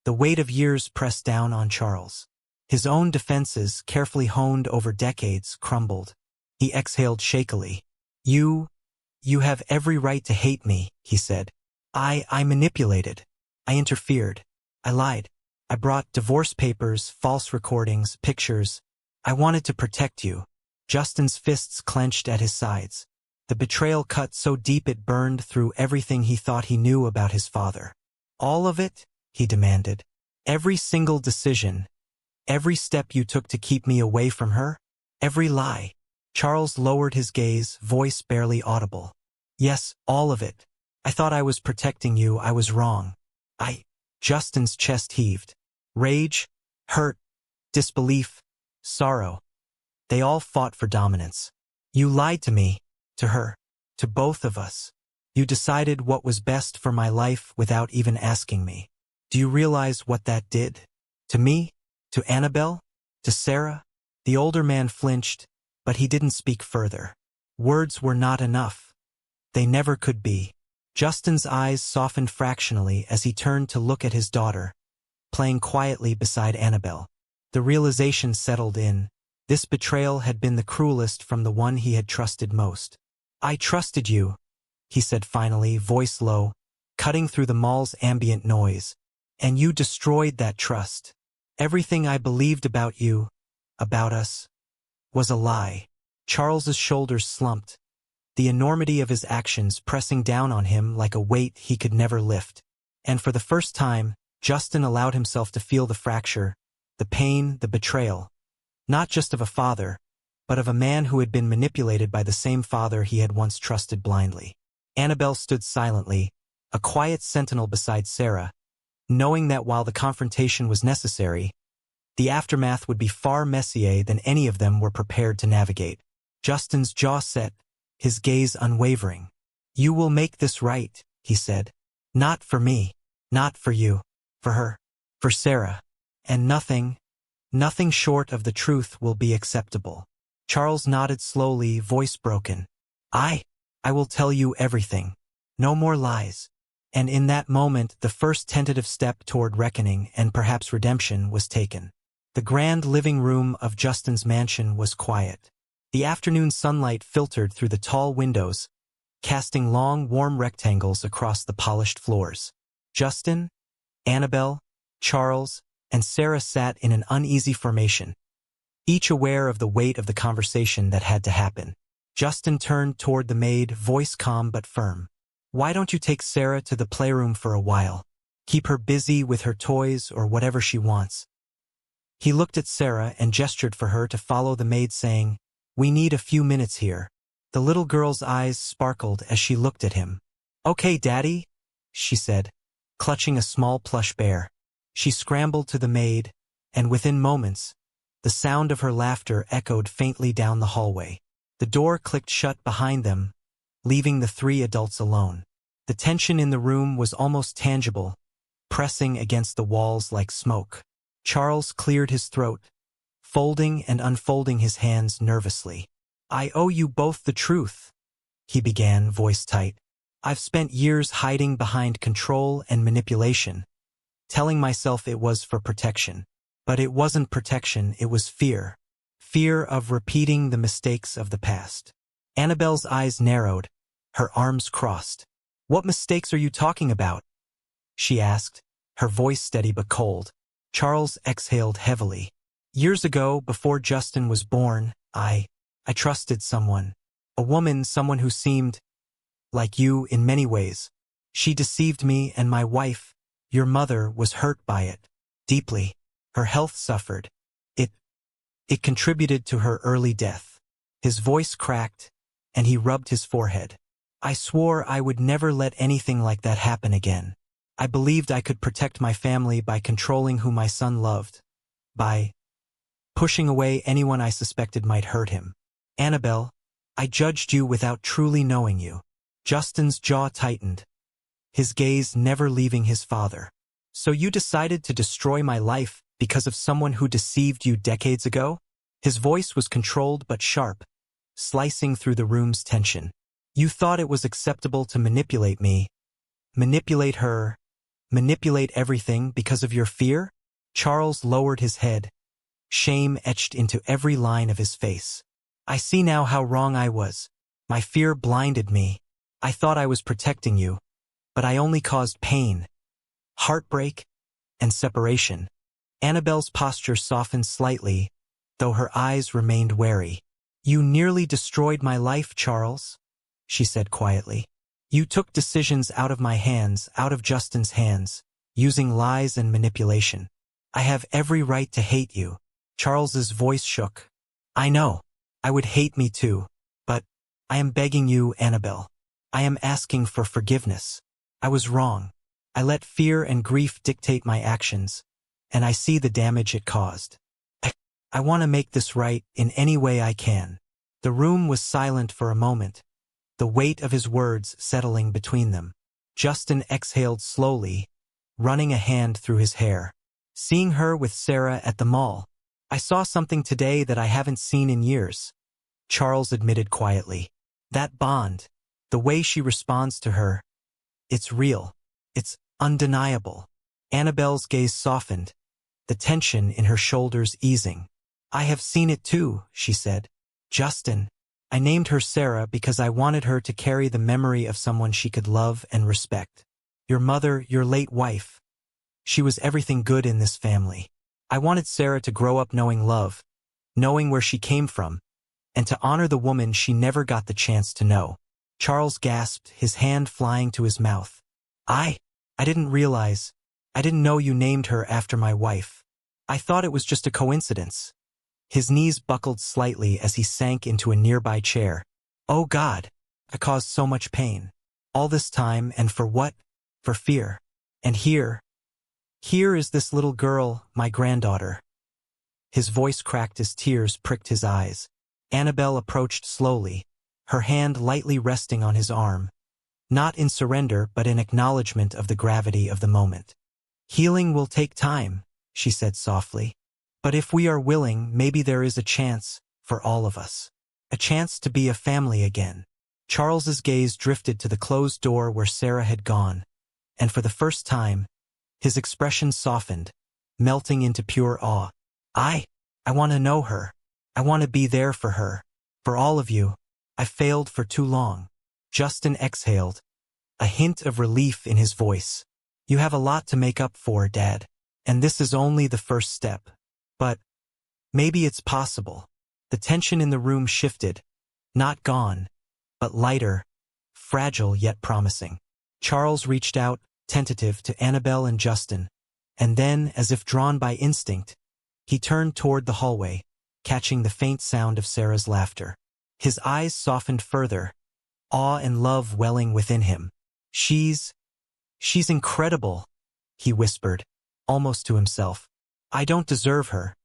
The weight of years pressed down on Charles. His own defenses, carefully honed over decades, crumbled. He exhaled shakily. You have every right to hate me, he said. I manipulated. I interfered. I lied. I brought divorce papers, false recordings, pictures. I wanted to protect you. Justin's fists clenched at his sides. The betrayal cut so deep it burned through everything he thought he knew about his father. All of it? He demanded. Every single decision. Every step you took to keep me away from her? Every lie. Charles lowered his gaze, voice barely audible. Yes, all of it. I thought I was protecting you. I was wrong. Justin's chest heaved. Rage, hurt, disbelief, sorrow. They all fought for dominance. You lied to me, to her, to both of us. You decided what was best for my life without even asking me. Do you realize what that did? To me? To Annabelle? To Sarah? The older man flinched, but he didn't speak further. Words were not enough. They never could be. Justin's eyes softened fractionally as he turned to look at his daughter, playing quietly beside Annabelle. The realization settled in. This betrayal had been the cruelest from the one he had trusted most. I trusted you, he said finally, voice low, cutting through the mall's ambient noise. And you destroyed that trust. Everything I believed about you, about us, was a lie. Charles's shoulders slumped, the enormity of his actions pressing down on him like a weight he could never lift. And for the first time, Justin allowed himself to feel the fracture, the pain, the betrayal. Not just of a father, but of a man who had been manipulated by the same father he had once trusted blindly. Annabelle stood silently, a quiet sentinel beside Sarah, knowing that while the confrontation was necessary, the aftermath would be far messier than any of them were prepared to navigate. Justin's jaw set, his gaze unwavering. You will make this right, he said. Not for me, not for you, for her, for Sarah. And nothing short of the truth will be acceptable. Charles nodded slowly, voice broken. I will tell you everything. No more lies. And in that moment, the first tentative step toward reckoning and perhaps redemption was taken. The grand living room of Justin's mansion was quiet. The afternoon sunlight filtered through the tall windows, casting long, warm rectangles across the polished floors. Justin, Annabelle, Charles, and Sarah sat in an uneasy formation, each aware of the weight of the conversation that had to happen. Justin turned toward the maid, voice calm but firm. Why don't you take Sarah to the playroom for a while? Keep her busy with her toys or whatever she wants. He looked at Sarah and gestured for her to follow the maid, saying, We need a few minutes here. The little girl's eyes sparkled as she looked at him. Okay, Daddy, she said, clutching a small plush bear. She scrambled to the maid, and within moments, the sound of her laughter echoed faintly down the hallway. The door clicked shut behind them, leaving the three adults alone. The tension in the room was almost tangible, pressing against the walls like smoke. Charles cleared his throat, folding and unfolding his hands nervously. I owe you both the truth, he began, voice tight. I've spent years hiding behind control and manipulation, telling myself it was for protection. But it wasn't protection, it was fear. Fear of repeating the mistakes of the past. Annabelle's eyes narrowed, her arms crossed. What mistakes are you talking about? She asked, her voice steady but cold. Charles exhaled heavily. Years ago, before Justin was born, I trusted someone. A woman, someone who seemed like you in many ways. She deceived me, and my wife, your mother, was hurt by it. Deeply. Her health suffered. It contributed to her early death. His voice cracked, and he rubbed his forehead. I swore I would never let anything like that happen again. I believed I could protect my family by controlling who my son loved, by pushing away anyone I suspected might hurt him. Annabelle, I judged you without truly knowing you. Justin's jaw tightened, his gaze never leaving his father. So you decided to destroy my life because of someone who deceived you decades ago? His voice was controlled but sharp, slicing through the room's tension. You thought it was acceptable to manipulate me, manipulate her, Manipulate everything because of your fear? Charles lowered his head, shame etched into every line of his face. I see now how wrong I was. My fear blinded me. I thought I was protecting you, but I only caused pain, heartbreak, and separation. Annabelle's posture softened slightly, though her eyes remained wary. You nearly destroyed my life, Charles, she said quietly. You took decisions out of my hands, out of Justin's hands, using lies and manipulation. I have every right to hate you. Charles's voice shook. I know. I would hate me too. But I am begging you, Annabelle. I am asking for forgiveness. I was wrong. I let fear and grief dictate my actions, and I see the damage it caused. I want to make this right in any way I can. The room was silent for a moment, the weight of his words settling between them. Justin exhaled slowly, running a hand through his hair. Seeing her with Sarah at the mall. I saw something today that I haven't seen in years, Charles admitted quietly. That bond, the way she responds to her, it's real. It's undeniable. Annabelle's gaze softened, the tension in her shoulders easing. I have seen it too, she said. Justin, I named her Sarah because I wanted her to carry the memory of someone she could love and respect. Your mother, your late wife. She was everything good in this family. I wanted Sarah to grow up knowing love, knowing where she came from, and to honor the woman she never got the chance to know. Charles gasped, his hand flying to his mouth. I didn't realize. I didn't know you named her after my wife. I thought it was just a coincidence. His knees buckled slightly as he sank into a nearby chair. Oh God, I caused so much pain. All this time, and for what? For fear. And here is this little girl, my granddaughter. His voice cracked as tears pricked his eyes. Annabelle approached slowly, her hand lightly resting on his arm. Not in surrender, but in acknowledgement of the gravity of the moment. Healing will take time, she said softly. But if we are willing, maybe there is a chance for all of us. A chance to be a family again. Charles's gaze drifted to the closed door where Sarah had gone, and for the first time, his expression softened, melting into pure awe. I want to know her. I want to be there for her. For all of you. I failed for too long. Justin exhaled, a hint of relief in his voice. You have a lot to make up for, Dad. And this is only the first step. But maybe it's possible. The tension in the room shifted, not gone, but lighter, fragile yet promising. Charles reached out, tentative, to Annabelle and Justin, and then, as if drawn by instinct, he turned toward the hallway, catching the faint sound of Sarah's laughter. His eyes softened further, awe and love welling within him. She's incredible, he whispered, almost to himself. I don't deserve her,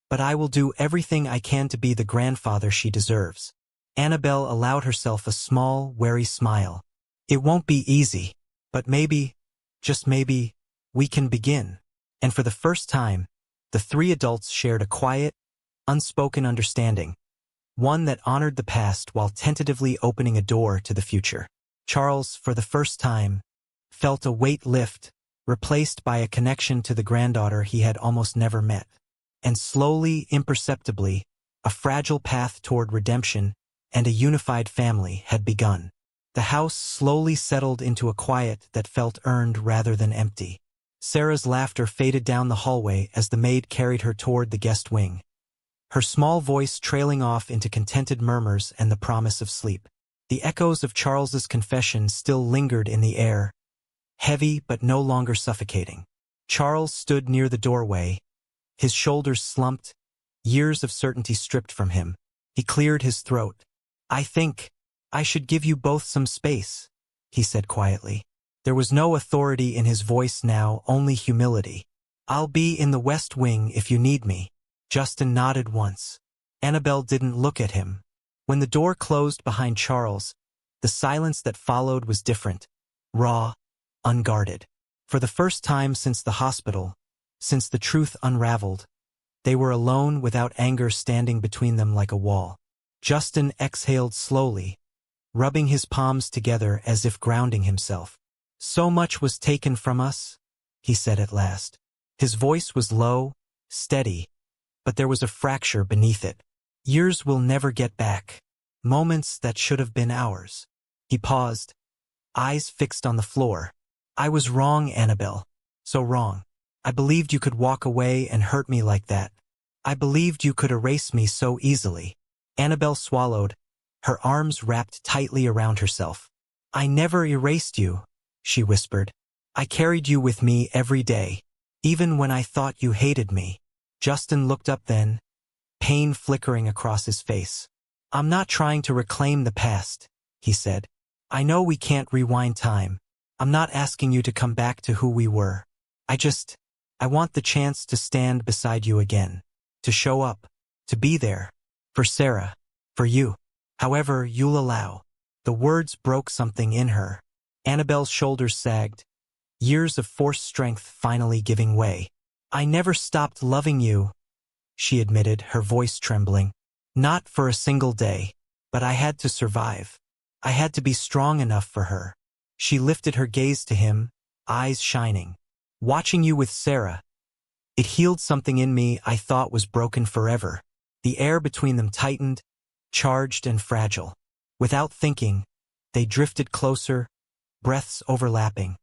but I will do everything I can to be the grandfather she deserves. Annabelle allowed herself a small, wary smile. It won't be easy, but maybe, just maybe, we can begin. And for the first time, the three adults shared a quiet, unspoken understanding, one that honored the past while tentatively opening a door to the future. Charles, for the first time, felt a weight lift, replaced by a connection to the granddaughter he had almost never met. And slowly, imperceptibly, a fragile path toward redemption and a unified family had begun. The house slowly settled into a quiet that felt earned rather than empty. Sarah's laughter faded down the hallway as the maid carried her toward the guest wing, her small voice trailing off into contented murmurs and the promise of sleep. The echoes of Charles's confession still lingered in the air, heavy but no longer suffocating. Charles stood near the doorway, his shoulders slumped, years of certainty stripped from him. He cleared his throat. I think I should give you both some space, he said quietly. There was no authority in his voice now, only humility. I'll be in the West Wing if you need me. Justin nodded once. Annabelle didn't look at him. When the door closed behind Charles, the silence that followed was different, raw, unguarded. For the first time since the hospital, since the truth unraveled, they were alone without anger standing between them like a wall. Justin exhaled slowly, rubbing his palms together as if grounding himself. So much was taken from us, he said at last. His voice was low, steady, but there was a fracture beneath it. Years we'll never get back. Moments that should have been ours. He paused, eyes fixed on the floor. I was wrong, Annabelle. So wrong. I believed you could walk away and hurt me like that. I believed you could erase me so easily. Annabelle swallowed, her arms wrapped tightly around herself. I never erased you, she whispered. I carried you with me every day, even when I thought you hated me. Justin looked up then, pain flickering across his face. I'm not trying to reclaim the past, he said. I know we can't rewind time. I'm not asking you to come back to who we were. I want the chance to stand beside you again, to show up, to be there, for Sarah, for you, however you'll allow. The words broke something in her. Annabelle's shoulders sagged, years of forced strength finally giving way. I never stopped loving you, she admitted, her voice trembling. Not for a single day, but I had to survive. I had to be strong enough for her. She lifted her gaze to him, eyes shining. Watching you with Sarah, it healed something in me I thought was broken forever. The air between them tightened, charged and fragile. Without thinking, they drifted closer, breaths overlapping,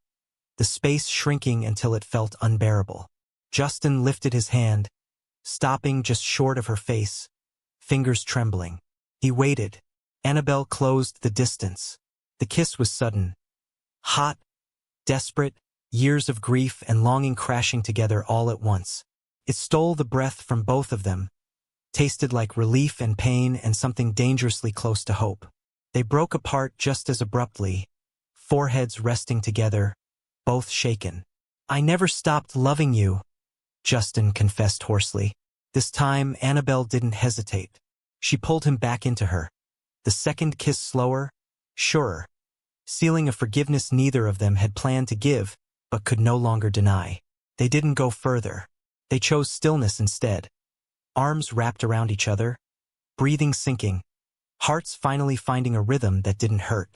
the space shrinking until it felt unbearable. Justin lifted his hand, stopping just short of her face, fingers trembling. He waited. Annabelle closed the distance. The kiss was sudden, hot, desperate, years of grief and longing crashing together all at once. It stole the breath from both of them, tasted like relief and pain and something dangerously close to hope. They broke apart just as abruptly, foreheads resting together, both shaken. I never stopped loving you, Justin confessed hoarsely. This time, Annabelle didn't hesitate. She pulled him back into her. The second kiss slower, surer, sealing a forgiveness neither of them had planned to give, but could no longer deny. They didn't go further. They chose stillness instead. Arms wrapped around each other, breathing sinking, hearts finally finding a rhythm that didn't hurt.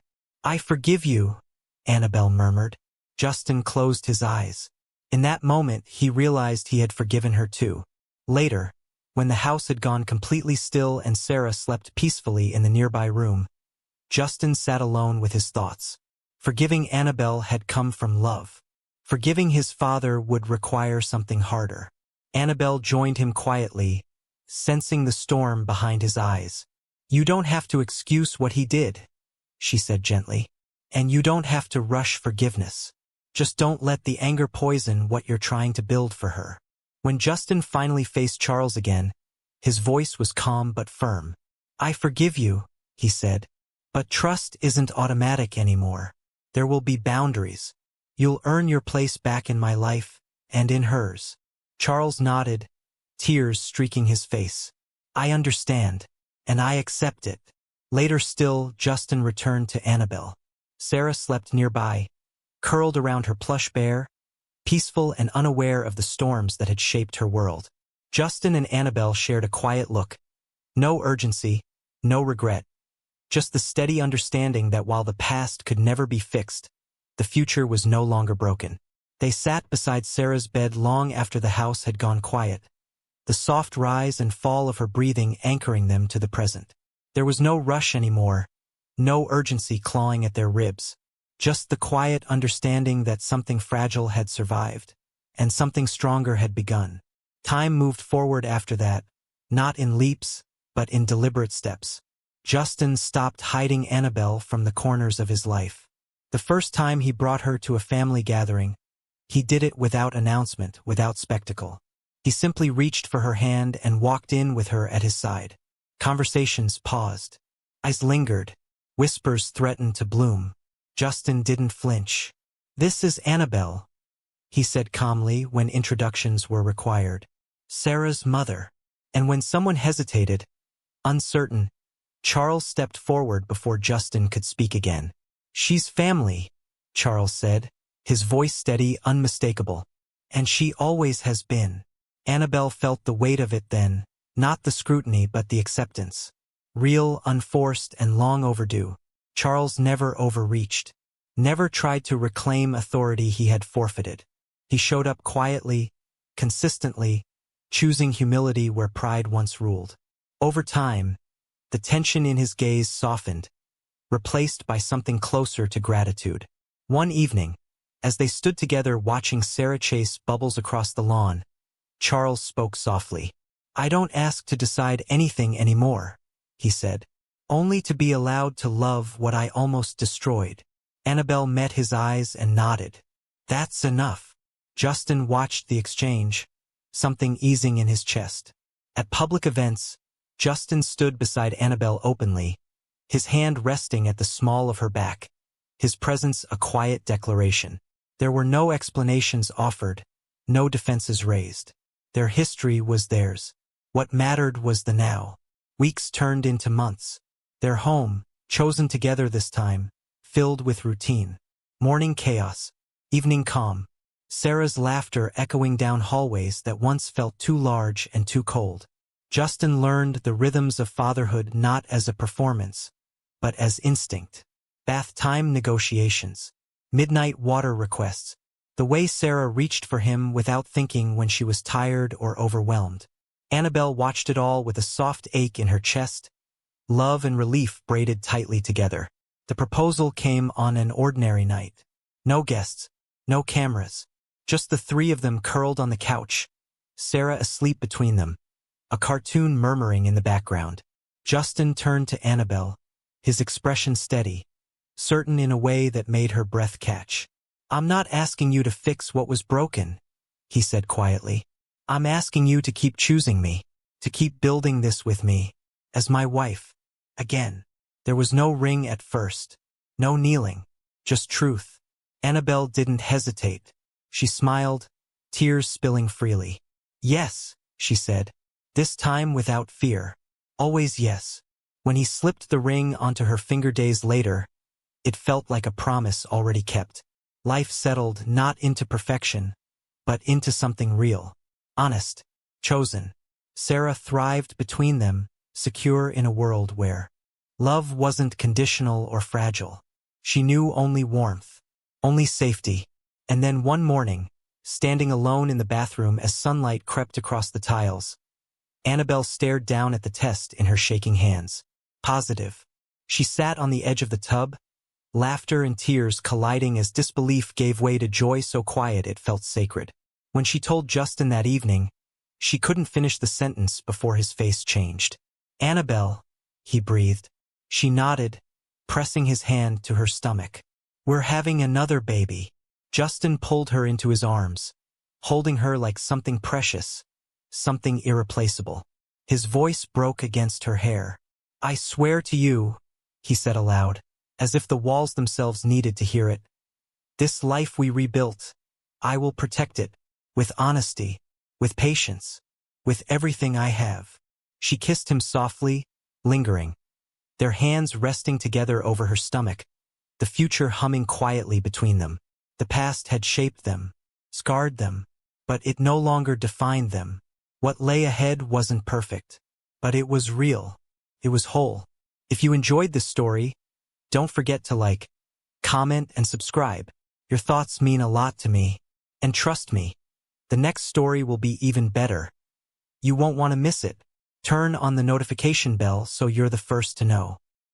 I forgive you, Annabelle murmured. Justin closed his eyes. In that moment, he realized he had forgiven her too. Later, when the house had gone completely still and Sarah slept peacefully in the nearby room, Justin sat alone with his thoughts. Forgiving Annabelle had come from love. Forgiving his father would require something harder. Annabelle joined him quietly, sensing the storm behind his eyes. You don't have to excuse what he did, she said gently. And you don't have to rush forgiveness. Just don't let the anger poison what you're trying to build for her. When Justin finally faced Charles again, his voice was calm but firm. I forgive you, he said. But trust isn't automatic anymore. There will be boundaries. You'll earn your place back in my life, and in hers. Charles nodded, tears streaking his face. I understand, and I accept it. Later still, Justin returned to Annabelle. Sarah slept nearby, curled around her plush bear, peaceful and unaware of the storms that had shaped her world. Justin and Annabelle shared a quiet look. No urgency, no regret. Just the steady understanding that while the past could never be fixed, the future was no longer broken. They sat beside Sarah's bed long after the house had gone quiet, the soft rise and fall of her breathing anchoring them to the present. There was no rush anymore, no urgency clawing at their ribs, just the quiet understanding that something fragile had survived, and something stronger had begun. Time moved forward after that, not in leaps, but in deliberate steps. Justin stopped hiding Annabelle from the corners of his life. The first time he brought her to a family gathering, he did it without announcement, without spectacle. He simply reached for her hand and walked in with her at his side. Conversations paused. Eyes lingered. Whispers threatened to bloom. Justin didn't flinch. This is Annabelle, he said calmly when introductions were required. Sarah's mother. And when someone hesitated, uncertain, Charles stepped forward before Justin could speak again. She's family, Charles said, his voice steady, unmistakable. And she always has been. Annabelle felt the weight of it then, not the scrutiny but the acceptance. Real, unforced, and long overdue. Charles never overreached, never tried to reclaim authority he had forfeited. He showed up quietly, consistently, choosing humility where pride once ruled. Over time, the tension in his gaze softened, replaced by something closer to gratitude. One evening, as they stood together watching Sarah chase bubbles across the lawn, Charles spoke softly. "I don't ask to decide anything anymore," he said. "Only to be allowed to love what I almost destroyed." Annabelle met his eyes and nodded. "That's enough." Justin watched the exchange, something easing in his chest. At public events, Justin stood beside Annabelle openly, his hand resting at the small of her back, his presence a quiet declaration. There were no explanations offered, no defenses raised. Their history was theirs. What mattered was the now. Weeks turned into months. Their home, chosen together this time, filled with routine. Morning chaos, evening calm, Sarah's laughter echoing down hallways that once felt too large and too cold. Justin learned the rhythms of fatherhood not as a performance, but as instinct. Bath time negotiations, midnight water requests, the way Sarah reached for him without thinking when she was tired or overwhelmed. Annabelle watched it all with a soft ache in her chest, love and relief braided tightly together. The proposal came on an ordinary night. No guests, no cameras, just the three of them curled on the couch, Sarah asleep between them, a cartoon murmuring in the background. Justin turned to Annabelle, his expression steady, certain in a way that made her breath catch. "I'm not asking you to fix what was broken," he said quietly. "I'm asking you to keep choosing me, to keep building this with me, as my wife, again." There was no ring at first, no kneeling, just truth. Annabelle didn't hesitate. She smiled, tears spilling freely. "Yes," she said, this time without fear. Always yes. When he slipped the ring onto her finger days later, it felt like a promise already kept. Life settled not into perfection, but into something real, honest, chosen. Sarah thrived between them, secure in a world where love wasn't conditional or fragile. She knew only warmth, only safety. And then one morning, standing alone in the bathroom as sunlight crept across the tiles, Annabelle stared down at the test in her shaking hands. Positive. She sat on the edge of the tub, laughter and tears colliding as disbelief gave way to joy so quiet it felt sacred. When she told Justin that evening, she couldn't finish the sentence before his face changed. "Annabelle," he breathed. She nodded, pressing his hand to her stomach. "We're having another baby." Justin pulled her into his arms, holding her like something precious, something irreplaceable. His voice broke against her hair. "I swear to you," he said aloud, as if the walls themselves needed to hear it. "This life we rebuilt, I will protect it, with honesty, with patience, with everything I have." She kissed him softly, lingering, their hands resting together over her stomach, the future humming quietly between them. The past had shaped them, scarred them, but it no longer defined them. What lay ahead wasn't perfect, but it was real. It was whole. If you enjoyed this story, don't forget to like, comment, and subscribe. Your thoughts mean a lot to me. And trust me, the next story will be even better. You won't want to miss it. Turn on the notification bell so you're the first to know.